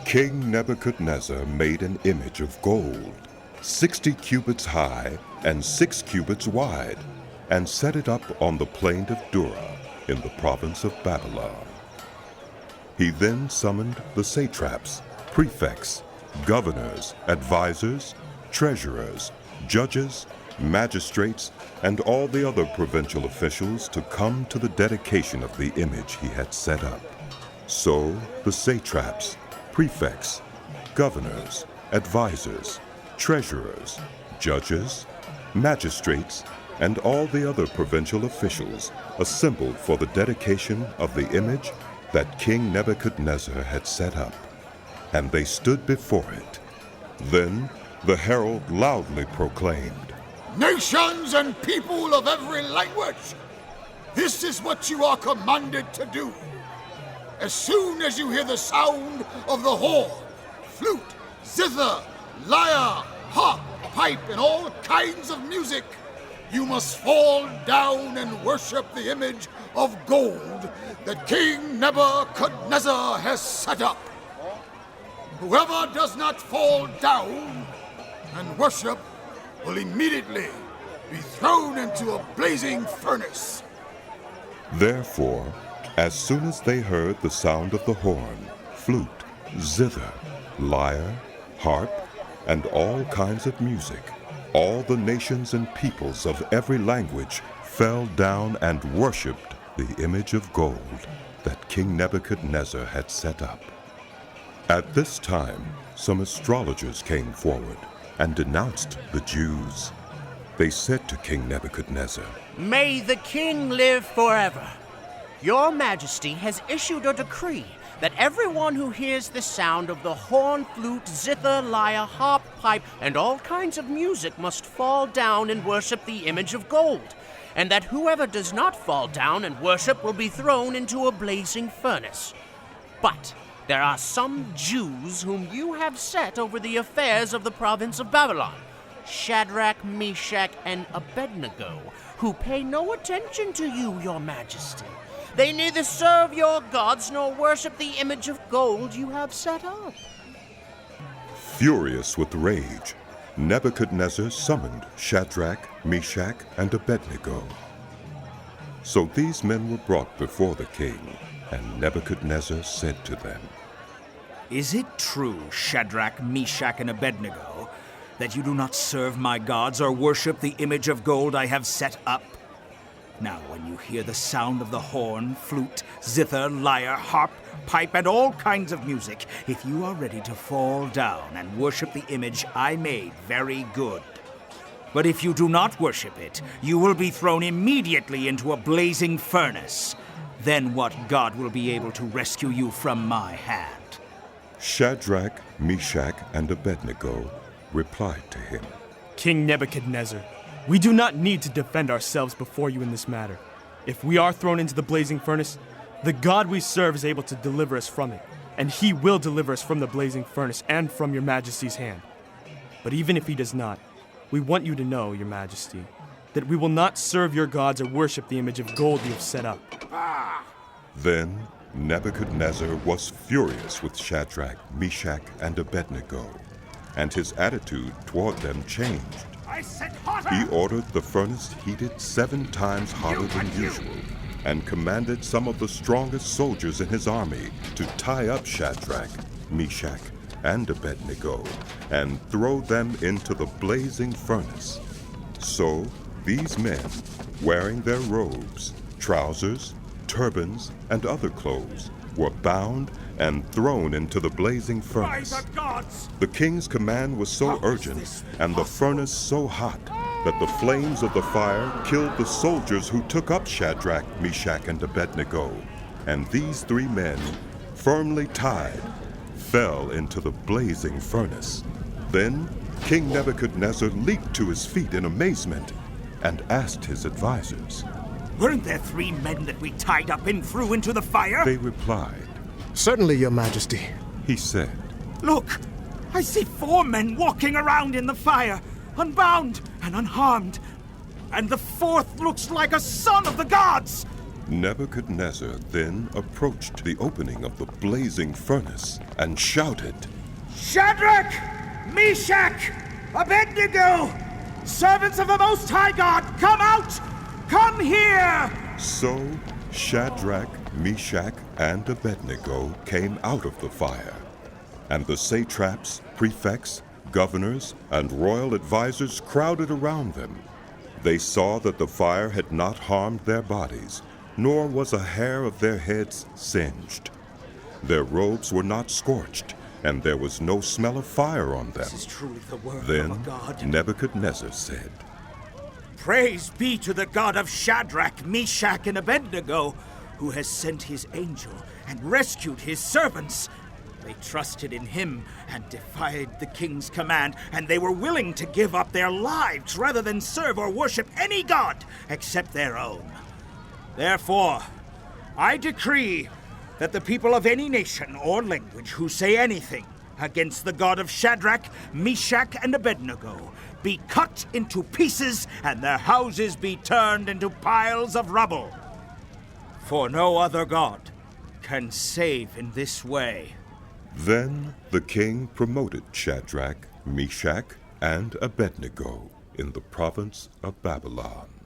King Nebuchadnezzar made an image of gold, 60 cubits high and 6 cubits wide, and set it up on the plain of Dura in the province of Babylon. He then summoned the satraps, prefects, governors, advisors, treasurers, judges, magistrates, and all the other provincial officials to come to the dedication of the image he had set up. So the satraps, prefects, governors, advisors, treasurers, judges, magistrates, and all the other provincial officials assembled for the dedication of the image that King Nebuchadnezzar had set up, and they stood before it. Then the herald loudly proclaimed, "Nations and people of every language, this is what you are commanded to do. As soon as you hear the sound of the horn, flute, zither, lyre, harp, pipe, and all kinds of music, you must fall down and worship the image of gold that King Nebuchadnezzar has set up. Whoever does not fall down and worship will immediately be thrown into a blazing furnace." Therefore, as soon as they heard the sound of the horn, flute, zither, lyre, harp, and all kinds of music, all the nations and peoples of every language fell down and worshipped the image of gold that King Nebuchadnezzar had set up. At this time, some astrologers came forward and denounced the Jews. They said to King Nebuchadnezzar, "May the king live forever. Your Majesty has issued a decree that everyone who hears the sound of the horn, flute, zither, lyre, harp, pipe, and all kinds of music must fall down and worship the image of gold, and that whoever does not fall down and worship will be thrown into a blazing furnace. But there are some Jews whom you have set over the affairs of the province of Babylon, Shadrach, Meshach, and Abednego, who pay no attention to you, your Majesty. They neither serve your gods nor worship the image of gold you have set up." Furious with rage, Nebuchadnezzar summoned Shadrach, Meshach, and Abednego. So these men were brought before the king, and Nebuchadnezzar said to them, "Is it true, Shadrach, Meshach, and Abednego, that you do not serve my gods or worship the image of gold I have set up? Now, when you hear the sound of the horn, flute, zither, lyre, harp, pipe, and all kinds of music, if you are ready to fall down and worship the image I made, very good. But if you do not worship it, you will be thrown immediately into a blazing furnace. Then what god will be able to rescue you from my hand?" Shadrach, Meshach, and Abednego replied to him, "King Nebuchadnezzar, we do not need to defend ourselves before you in this matter. If we are thrown into the blazing furnace, the God we serve is able to deliver us from it, and he will deliver us from the blazing furnace and from your Majesty's hand. But even if he does not, we want you to know, your Majesty, that we will not serve your gods or worship the image of gold you have set up." Then Nebuchadnezzar was furious with Shadrach, Meshach, and Abednego, and his attitude toward them changed. He ordered the furnace heated 7 times hotter than usual, and commanded some of the strongest soldiers in his army to tie up Shadrach, Meshach, and Abednego, and throw them into the blazing furnace. So these men, wearing their robes, trousers, turbans, and other clothes, were bound and thrown into the blazing furnace. The king's command was so urgent and the furnace so hot that the flames of the fire killed the soldiers who took up Shadrach, Meshach, and Abednego. And these 3 men, firmly tied, fell into the blazing furnace. Then King Nebuchadnezzar leaped to his feet in amazement and asked his advisors, "Weren't there 3 men that we tied up and threw into the fire?" They replied, "Certainly, your Majesty." He said, "Look, I see 4 men walking around in the fire, unbound and unharmed. And the 4th looks like a son of the gods. Nebuchadnezzar then approached the opening of the blazing furnace and shouted, Shadrach, Meshach, Abednego, servants of the Most High God, come out! Come here! So Shadrach, Meshach, and Abednego came out of the fire, and the satraps, prefects, governors, and royal advisors crowded around them. They saw that the fire had not harmed their bodies, nor was a hair of their heads singed. Their robes were not scorched, and there was no smell of fire on them. This is truly the word Then of a God. Nebuchadnezzar said, Praise be to the God of Shadrach, Meshach, and Abednego, who has sent his angel and rescued his servants. They trusted in him and defied the king's command, and they were willing to give up their lives rather than serve or worship any god except their own. Therefore, I decree that the people of any nation or language who say anything against the God of Shadrach, Meshach, and Abednego be cut into pieces and their houses be turned into piles of rubble. For no other god can save in this way. Then the king promoted Shadrach, Meshach, and Abednego in the province of Babylon.